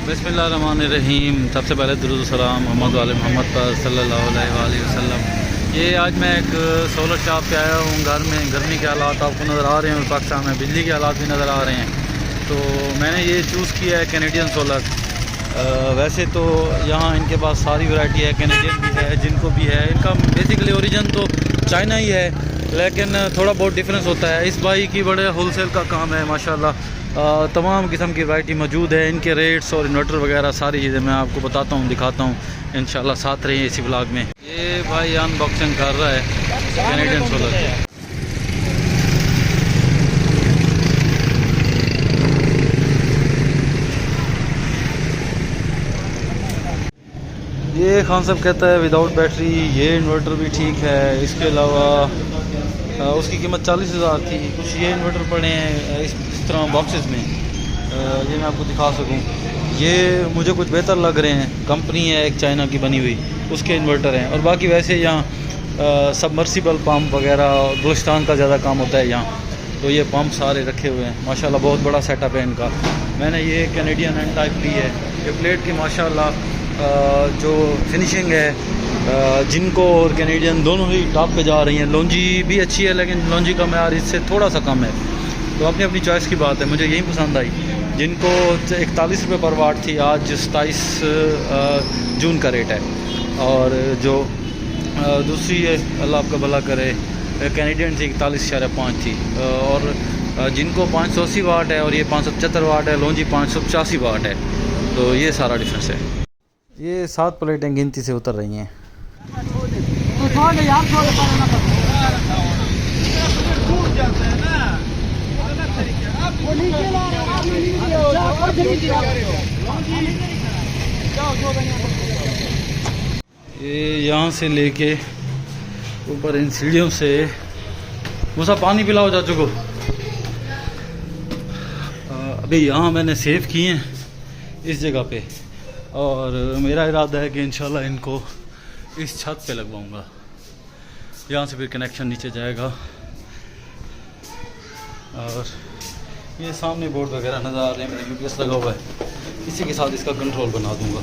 बिस्मिल्लाहिर्रहमानिर्रहीम। सबसे पहले दुरूद सलाम मोहम्मद वाले मोहम्मद पर सल्लल्लाहु अलैहि वसल्लम। ये आज मैं एक सोलर शॉप पे आया हूँ। घर में गर्मी के हालात आपको नज़र आ रहे हैं और पाकिस्तान में बिजली के हालात भी नज़र आ रहे हैं। तो मैंने ये चूज़ किया है कैनेडियन सोलर। वैसे तो यहाँ इनके पास सारी वैरायटी है, कैनेडियन भी है, जिनको भी है। इनका बेसिकली ओरिजिन तो चाइना ही है, लेकिन थोड़ा बहुत डिफरेंस होता है। इस भाई की बड़े होलसेल का काम है माशाल्लाह। तमाम किस्म की वैरायटी मौजूद है। इनके रेट्स और इन्वर्टर वगैरह सारी चीज़ें मैं आपको बताता हूँ, दिखाता हूँ इंशाल्लाह। साथ रहिए इसी ब्लॉग में। ये भाई अनबॉक्सिंग कर रहा है कैनेडियन सोलर। ये खान साहब कहता है विदाउट बैटरी ये इन्वर्टर भी ठीक है। इसके अलावा उसकी कीमत 40,000 थी। कुछ ये इन्वर्टर पड़े हैं इस तरह बॉक्सेस में, ये मैं आपको दिखा सकूं। ये मुझे कुछ बेहतर लग रहे हैं। कंपनी है एक चाइना की बनी हुई, उसके इन्वर्टर हैं। और बाकी वैसे यहाँ सबमर्सिबल पंप वगैरह बलूचिस्तान का ज़्यादा काम होता है यहाँ, तो ये पंप सारे रखे हुए हैं माशाल्लाह। बहुत बड़ा सेटअप है इनका। मैंने ये कैनेडियन एन टाइप ली है। ये प्लेट की माशाल्लाह जो फिनिशिंग है, जिनको और कैनेडियन दोनों ही टॉप पे जा रही हैं। लॉन्जी भी अच्छी है, लेकिन लॉन्जी का मैयार इससे थोड़ा सा कम है, तो अपनी अपनी चॉइस की बात है। मुझे यही पसंद आई। जिनको 41 रुपये पर वाट थी, आज 27 जून का रेट है। और जो दूसरी है, अल्लाह आपका भला करे, कैनेडियन थी 41.5 थी। और जिनको 580 वाट है और ये 575 वाट है, लॉन्जी 585 वाट है। तो ये सारा डिफरेंस है। ये 7 प्लेटें गिनती से उतर रही हैं। ये यहाँ से लेके ऊपर इन सीढ़ियों से मुझे पानी पिलाओ चाचू को। अभी यहाँ मैंने सेव किए हैं इस जगह पे, और मेरा इरादा है कि इंशाल्लाह इनको इस छत पे लगवाऊंगा। यहाँ से फिर कनेक्शन नीचे जाएगा। और ये सामने बोर्ड वगैरह नज़र आ रहे हैं, मेरा यूपीएस लगा हुआ है। इसी के साथ इसका कंट्रोल बना दूंगा।